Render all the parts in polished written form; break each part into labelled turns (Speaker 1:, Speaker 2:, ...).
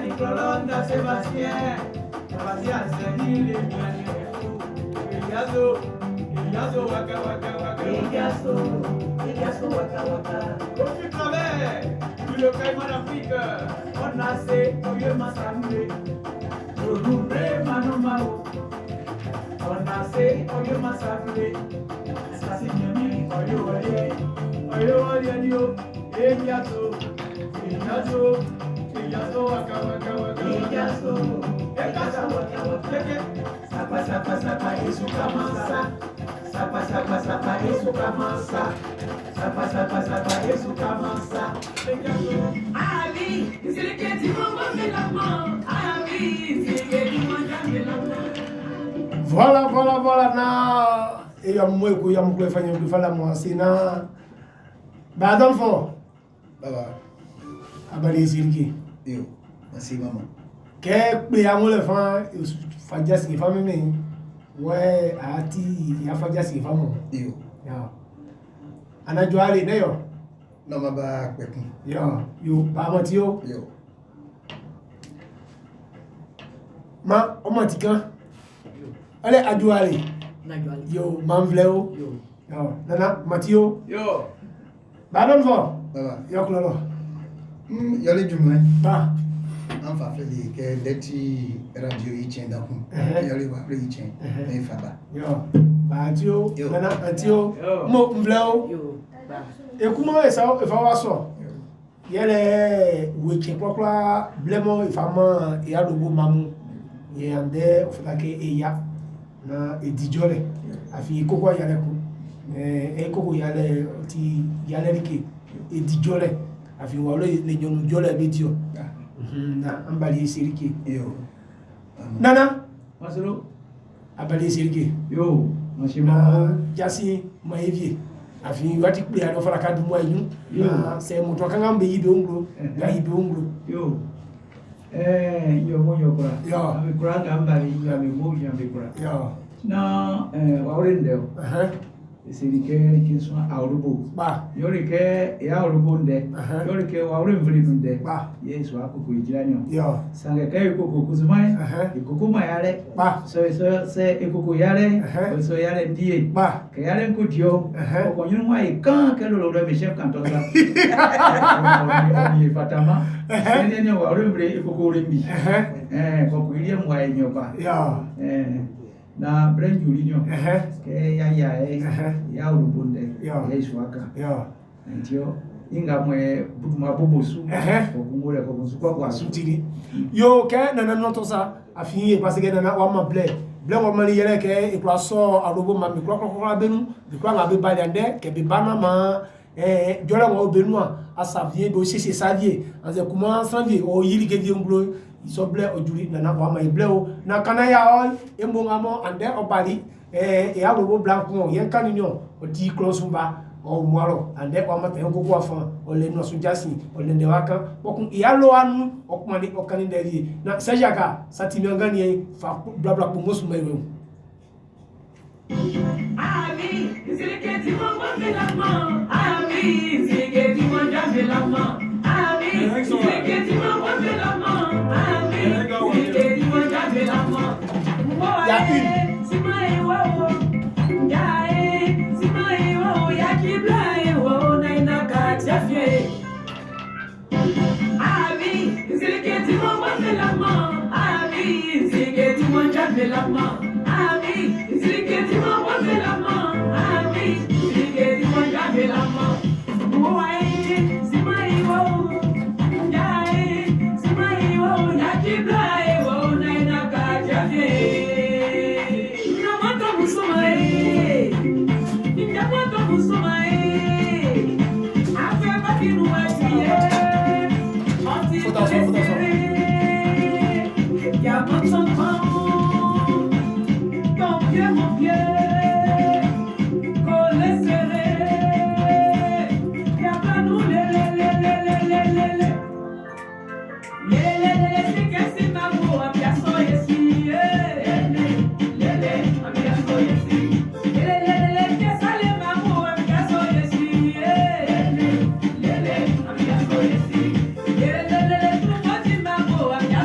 Speaker 1: Nicolanda Sébastien, Sébastien Seni les Eliazo waka waka waka. Eliazo waka waka. Au plus travers tout le caïman d'Afrique, on a ces Oyo Masambe, Roubré Manomao. On a ces Oyo Masambe, Sassignoni Oyo Oyo Eliazo waka waka waka. Eliazo waka waka. Sapa Yesu kamasa. Sapa Yesu kamasa. Sapa Yesu kamasa. Ali, isileketi mambo milamo. Ali, isileketi mambo milamo.
Speaker 2: Voilà na ya mweko ya mkwefanya kufanya mwasina. Badon fo.
Speaker 3: Baba.
Speaker 2: Abali siriki.
Speaker 3: Yo, merci maman.
Speaker 2: Ke pe amole fan faja si fami mi. Ouais, ati ya faja si famu.
Speaker 3: Yo.
Speaker 2: Ya. Ana joale ne yo.
Speaker 3: No maba kwekun.
Speaker 2: Yo, ba mo ti yo.
Speaker 3: Yo.
Speaker 2: Ma o ma ti kan. Ale ajoale. Yo, man vleo. Yo. Nana Matio.
Speaker 1: Yo.
Speaker 2: Badon fo.
Speaker 3: Baba.
Speaker 2: Yo klolo.
Speaker 3: Yole jumai.
Speaker 2: Ba.
Speaker 3: An fa fele ke deti radio yi chen da kun. Yole wa re yi chen. E fa ba.
Speaker 2: Yo. Matio.
Speaker 3: Yo.
Speaker 2: Nana Antio.
Speaker 1: Yo.
Speaker 2: Mo vleo.
Speaker 4: Yo, ba.
Speaker 2: E kuma esa e fa wa so. Yele weche kwakwa blemo ifama ya dogo mamu. Ye ande ofake eya na edijole. Afi koko yale ku. Koko yale ti yale rike edijole. Afi walo le nyonu jole betio. Na ambali sirike.
Speaker 3: Yo.
Speaker 2: Nana
Speaker 1: Masero.
Speaker 2: abali sirike.
Speaker 1: Yo.
Speaker 2: Na jasi maevie. Afi wati kule ano fara kadu mwa yu. Se mutu kanga mbe yibe unglo. Ya yibe unglo.
Speaker 1: Yo. Yo mo kura.
Speaker 2: Yo.
Speaker 1: Ami kura gamba yo ami mo yo kura.
Speaker 2: Yo.
Speaker 1: Na waurendeo. Sirike kinso aurubo.
Speaker 2: Ba.
Speaker 1: Yorike ya aurubo nde. Yorike wauremvuli nde.
Speaker 2: Ba.
Speaker 1: Yesu akoko ijiranyo.
Speaker 2: Yo.
Speaker 1: Sange kai koko kuzumai. Ikoko mayale.
Speaker 2: Ba.
Speaker 1: So se ikoko yale. So yale ndiye.
Speaker 2: Ba.
Speaker 1: Ke yale nkudio. Oko nyunu mai kan ke lo me chef kantoza. Ni fatama. Nene wauremvuli ikoko rembi. Koko ilie mwa enyoba.
Speaker 2: Yo.
Speaker 1: Na brenjuli nyo ke ya urubunde
Speaker 2: Yo.
Speaker 1: Yesu aka
Speaker 2: Yo.
Speaker 1: ntio inga mwe butuma bobosu okungule ko busukwa kwa
Speaker 2: Sutiri. Yo ke nana noto sa afi parce que nana wa ma ble wa mali yele ke e kwa so arobo ma mi kwa benu de kwa ngabe baliande ke be bana ma jola ngo benu a savie do sisi savie anze kuma savie o yiri ke di nglo iso ble ojuri nana wa ma ble o na kana ya o embonga mo ande obali e arobo blanco yen kaninyo o di klosumba o mwaro ande kwa mata yango kwa fa o le no sujasi o le ndewaka bokun iyalo anu o kuma ni o kaninderi na sajaka satimangani fa bla bla pomosu mewe
Speaker 4: Ami, zileketi mambo milamo. Ami, zileketi mambo milamo. Ami, zileketi mambo milamo. Ami, zileketi mambo milamo. Mwae, simae wao. Yae, simae wao. Yakiblae wao na inakachafye. Ami, zileketi mambo milamo. Ami, zileketi mambo milamo. Ami, zileketi mambo milamo. Ami, zileketi mambo milamo. Mwae, simae wao. Yae, simae wao. Yakiblae wao na inakachafye. Namata musumae. Namata musumae. Afya bakinu watiye.
Speaker 2: Fotação.
Speaker 4: Mon pied, collé serré, y'a pas nous le, c'est que c'est ma voix, a piaço ici, a piaço ici, que ça les ma voix, a piaço ici, a piaço ici, tout le monde ma voix, a piaço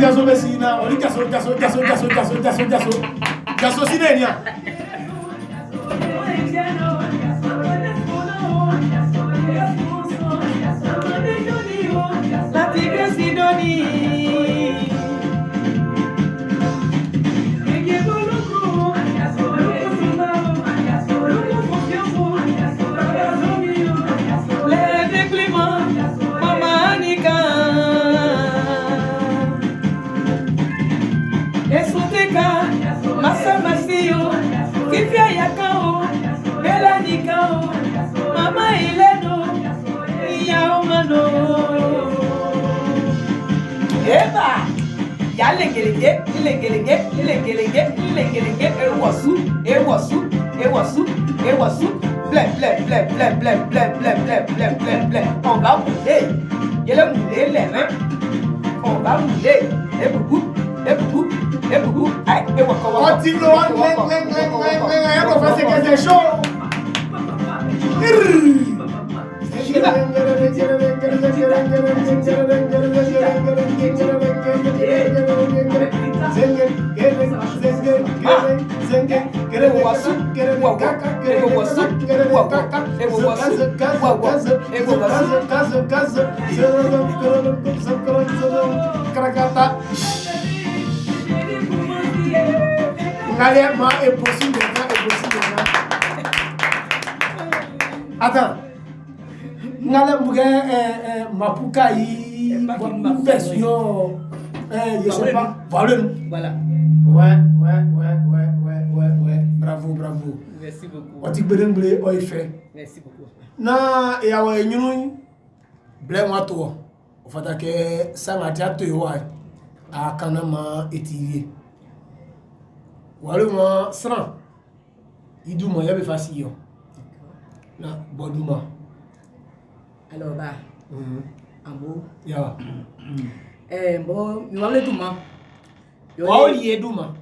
Speaker 2: Jaso Messina, on dit Jaso Sinénia.
Speaker 4: La tigre Sidonie. Fifia yakao, Belanikao, Mama Ileno, Yaomano. Eba! Yalengelege, Ewasu, blé. On va mouler, il a moulé les mains. On va mouler, et beaucoup.
Speaker 2: Attends. Mapuka une version, je sais pas, voilà. Ouais. Bravo.
Speaker 4: Merci beaucoup.
Speaker 2: On dit que blé au effet.
Speaker 4: Merci beaucoup.
Speaker 2: Na et à nous blé moi toi. On fait que ça m'a déjà tué à Kanama étiré. Voilà moi sera. Il dit moi y avait facile. Na boduma.
Speaker 4: Alors bah, Ambo.
Speaker 2: Ya.
Speaker 4: Bon, nous allons tout ma.
Speaker 2: Waoli eduma.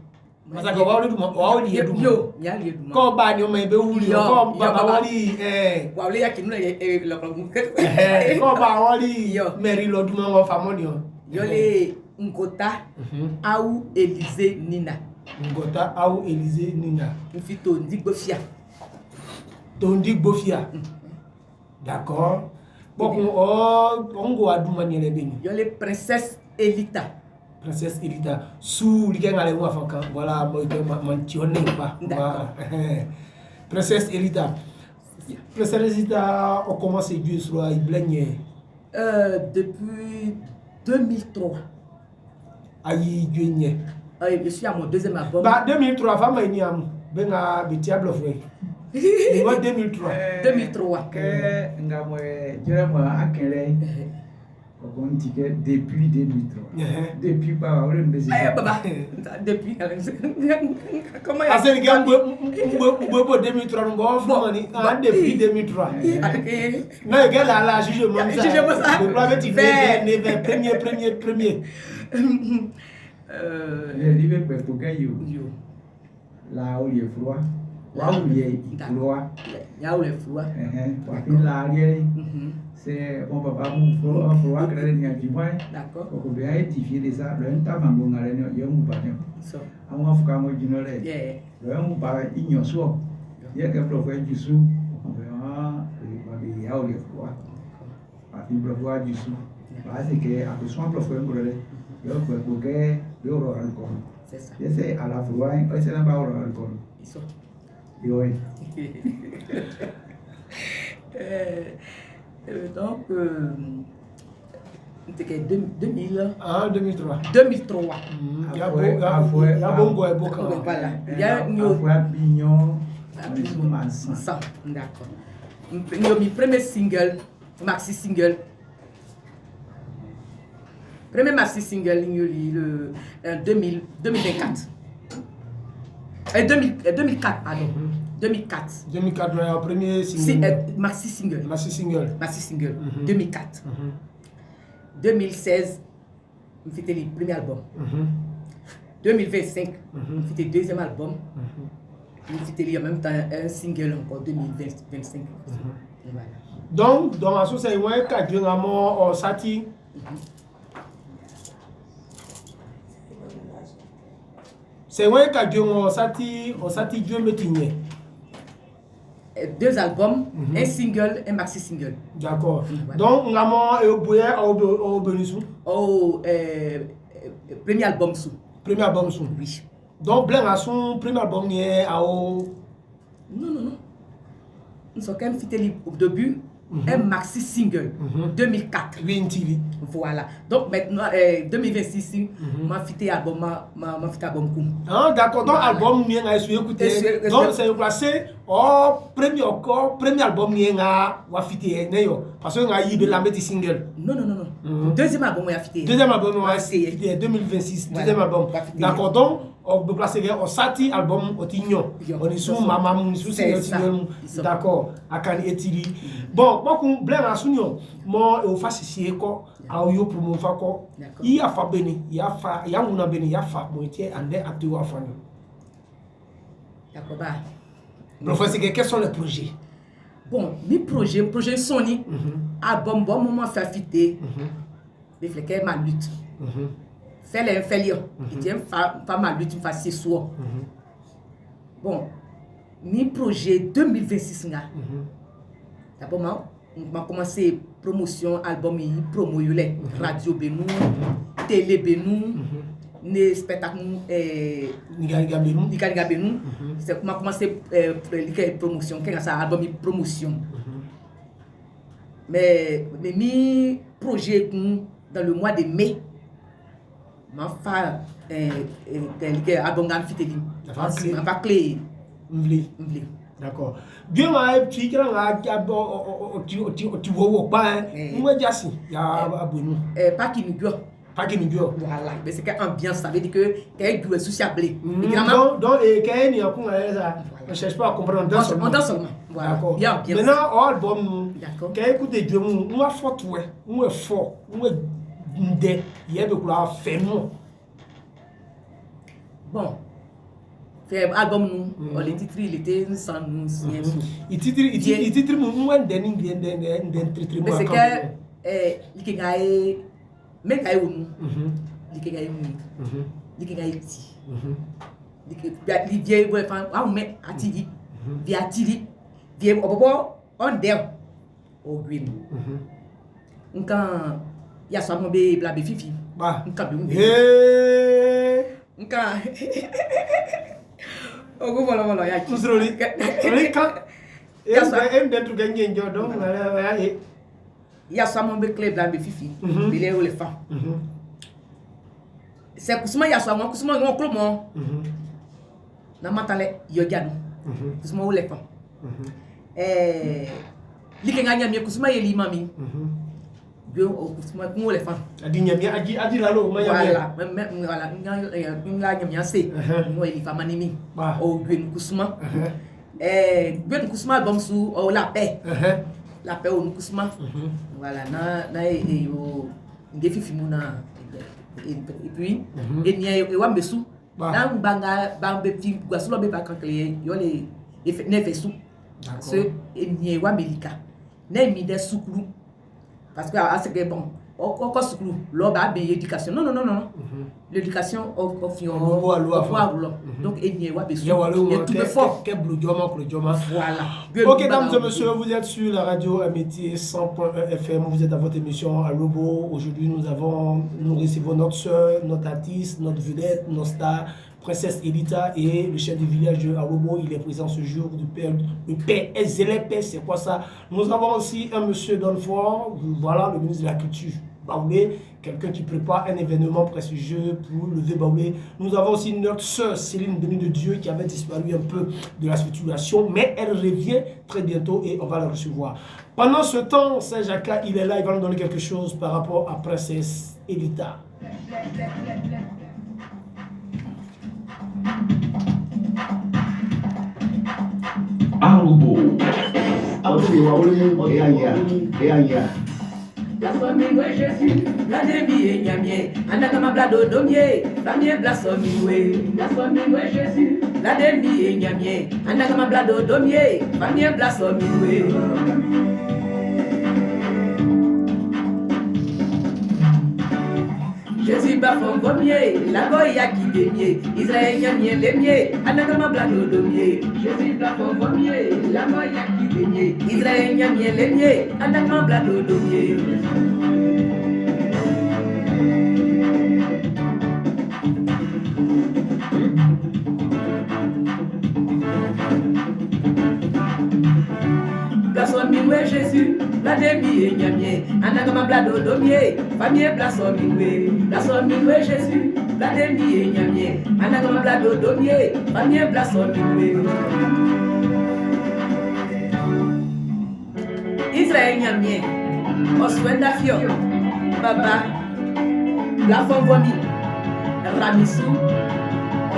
Speaker 2: Masaka waoli eduma.
Speaker 4: Yo, ya li eduma.
Speaker 2: Ko ba ni o me be wuli ko ba wali
Speaker 4: Wa le ya kinu le lo
Speaker 2: ko ba wali meri lo duma ngo famoni o.
Speaker 4: Yo le Ngota au Élysée Nina.
Speaker 2: Ngota au Élysée Nina.
Speaker 4: Mfito Ndigbofia.
Speaker 2: Tondi Gbofia. D'accord. Bon, on go aduma ni le beni.
Speaker 4: Yo le Princesse Elita.
Speaker 2: Princesse Elita. Sous li ngale wa fanka. Voilà, moi mentionné pas. Princesse Elita. Princesse Elita a commencé Dieu sur il blaigne.
Speaker 4: Depuis 2003.
Speaker 2: Aïe Dieu nie.
Speaker 4: Je suis à mon deuxième album.
Speaker 2: Bah 2003 femme ni am. Benga betiable frère. Il va 2003.
Speaker 4: 2003.
Speaker 1: Que ngamwe jerema akere. On dit que depuis 2003. Depuis pas on mbezi.
Speaker 4: Baba. Depuis comment
Speaker 2: il y a 2003 depuis 2003. Non, il y a la jugement ça. Le premier.
Speaker 1: Il est pour gagner. Là où il est froid. Là où il est froid.
Speaker 4: Là où il est froid.
Speaker 1: Là c'est mon papa mon froid que les gens disent
Speaker 4: d'accord.
Speaker 1: On peut identifier les ça le temps mango ngale no yo mu ba ne.
Speaker 4: So.
Speaker 1: Àwọn afuka mo jino le. Le mu ba inyo so. Ye ke pro fe jisu. On va ba bi ya o le froid. Ba fi pro froid jisu. Ba c'est que a besoin pro fe ngole. Yo ko ke yo ro alcool.
Speaker 4: C'est ça.
Speaker 1: Ye c'est à la froid, c'est na ba ro alcool.
Speaker 4: Isso.
Speaker 1: Yo.
Speaker 4: Donc, c'était 2000.
Speaker 2: Ah, 2003.
Speaker 4: 2003.
Speaker 2: Il y a bon goût et bon camp.
Speaker 4: Voilà. Il y a
Speaker 1: Pignon.
Speaker 4: Ça, d'accord. Mon premier single, maxi single. Premier maxi single, le 2024. 2004, pardon. 2004.
Speaker 2: 2004, le premier single.
Speaker 4: Si, maxi single.
Speaker 2: Maxi single.
Speaker 4: 2004. 2016, c'était le premier album. 2025, c'était le deuxième album. C'était en même temps un single encore 2025. Voilà.
Speaker 2: Donc, dans la société, il y a un sati. C'est vrai que Dieu on sati Dieu me tigne.
Speaker 4: 2 albums, un single, un maxi single.
Speaker 2: D'accord.
Speaker 4: Voilà.
Speaker 2: Donc ngamo e boye au benisu.
Speaker 4: Premier album sous.
Speaker 2: Premier album sous.
Speaker 4: Oui.
Speaker 2: Donc blanc a son premier album nie au
Speaker 4: Non. Nous sommes quand même fidèles au début. Un maxi single 2004.
Speaker 2: Vintili.
Speaker 4: Voilà. Donc maintenant 2026 m'a fité album m'a fité album coup.
Speaker 2: Ah d'accord. Donc album nie nga su écouter. Donc c'est classé premier album nie nga wa fité ne yo parce que nga yibe la meti single.
Speaker 4: Non. Deuxième album m'a fité.
Speaker 2: Deuxième album wa fité 2026. Deuxième album. D'accord. Donc on peut placer au sati album otignon. On est sous mama mun sous single. D'accord. Akani etili. Bon, beaucoup blanc à sunyo. Moi au fascier ko a yo promo fa ko. Il y a fa beni, il y a fa, il y a una beni, il y a fa moitié ande atu wa fa.
Speaker 4: D'accord bah.
Speaker 2: Professeur, quels sont les projets?
Speaker 4: Bon, mes projets Sony album bon moment faire fité. Mais flequer ma lutte. Faire les faire il tient pas ma lutte me faire ce soir. Bon, mes projets 2026 là. D'abord on va commencer promotion album promo radio Benou, télé Benou, les spectacles
Speaker 2: Nigaga
Speaker 4: Benou. C'est comment commencer promotion quand ça album promotion. Mais mes projets dans le mois de mai m'a fait album Gamfiteli. On va clé.
Speaker 2: D'accord. Bien ma petit quand tu vois pas moi jassi ya abonu.
Speaker 4: Pas qui nous voilà, mais c'est qu'une ambiance, ça veut dire que quelqu'un joue sociable.
Speaker 2: Donc et quand il on cherche pas à comprendre
Speaker 4: on danse seulement. Voilà.
Speaker 2: D'accord. Maintenant album
Speaker 4: d'accord.
Speaker 2: Quand écoute Dieu on a fort ouais, on est fort, on est ndé, il y a de quoi faire non.
Speaker 4: Bon. Fait album nous, le titre il était sans nous.
Speaker 2: Il titre moi ndeni titre
Speaker 4: mais c'est que likengae mekae onu. Likengae mu. Likengae ti. Likengae boy fan wa me atili. Vi atili. Vi obobo on there. O green. Nkan ya so mo be bla be fifi.
Speaker 2: Ba.
Speaker 4: Nkan be mu. Nkan Ogo voilà ya ki.
Speaker 2: Kusroli. Rika. Dentro ganhei donc
Speaker 4: ya so mo be club la be fifi. Bele o le fa. C'est kusuma ya so mo kusuma ngo club mo. Na matale yo jadu. Kusuma o le fa. Likenga nyamie kusuma yeli mami. Bio kusuma ngo le fa.
Speaker 2: Adi nyamie adi lalo ma nyamie.
Speaker 4: Voilà, nga nyamie se. Ngo yeli fa manimi. O gwen kusuma. Gwen kusuma album su o la paix. La paix au kusuma. Voilà, na yo ngefi fimuna et puis et nia e wa mesu. Na banga bambe fi gwasulo be ba kankle yo le nefe su. Parce que nia wa melika. Na mi de sukuru. Parce que c'est que bon encore sukuru lo ba be éducation. Non. L'éducation au fion donc enia wa besu. Et tout de fort
Speaker 2: que blue joma.
Speaker 4: Voilà.
Speaker 2: OK mesdames et messieurs, vous êtes sur la radio Amitié 100.1 FM, vous êtes dans votre émission à Lobo. Aujourd'hui, nous recevons notre sœur, notre artiste, notre vedette, notre star, Princesse Elita et le chef du village de Arobo. Il est présent ce jour, le père SLP, c'est quoi ça? Nous avons aussi un monsieur Donfort, voilà, le ministre de la Culture, Baoulé, quelqu'un qui prépare un événement prestigieux pour lever Baoulé. Nous avons aussi notre sœur Céline Bénie de Dieu qui avait disparu un peu de la situation, mais elle revient très bientôt et on va la recevoir. Pendant ce temps, Saint-Jacques, il est là, il va nous donner quelque chose par rapport à Princesse Elita.
Speaker 5: Arobo.
Speaker 4: La famille de Jésus, la demi et nyamie, anakama blado domie, famille blasomie. La famille de Jésus, la demi et nyamie, anakama blado domie, famille blasomie. Jésus ba fongomier, la goya qui démier, Israélien mien démier, anagama blado domier. Jésus ba fongomier, la goya qui démier, Israélien mien démier, anagama blado domier. Minwe Jésus, la demi et nyamie, anagama blado domier, famille blason minwe Jésus, la demi et nyamie, anagama blado domier, famille blason minwe. Israël nyamie, oswenda fio, baba, blafon vomi, ramisu,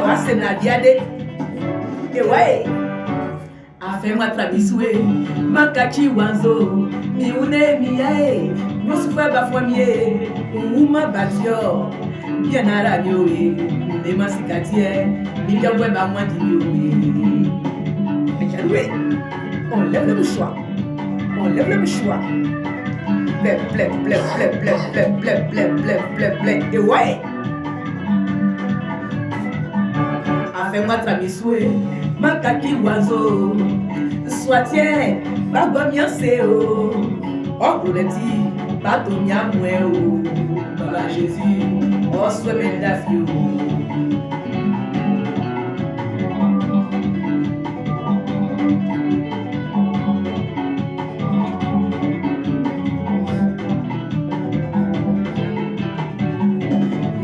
Speaker 4: orasena diade, ewae. Afema trabiswe makachi wanzo miune miae nosufa bafwamie uma batio bien aranyoe ne masikatie mikamwe ba mwandioe. On lève le mouchoir. On lève le mouchoir. Blep blep blep blep blep blep blep blep blep blep blep. Et ouais. Afema trabiswe makaki wazo soitien bagomia seo okuleti batomia mweo baba Jésus oswe mendafio.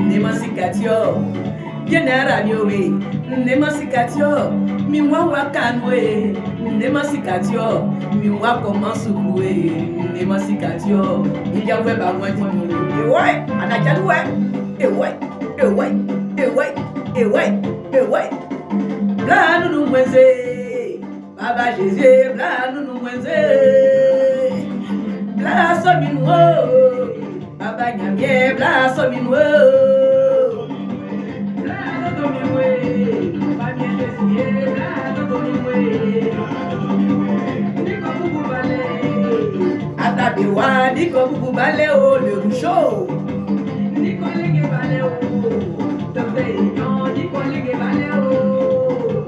Speaker 4: Nemasikatio bienera nyowe nemasikatio mi wa wakanwe nemasikatio mi wa komansuwe nemasikatio mi ya weba mwati mi ewe anajaluwe ewe bla nunu mwenze baba Jésus bla nunu mwenze bla so minwo baba nyamie bla so minwo bla do minwe Atabewa, Niko Bubu Baleo, le Rouchot. Niko Lege Baleo.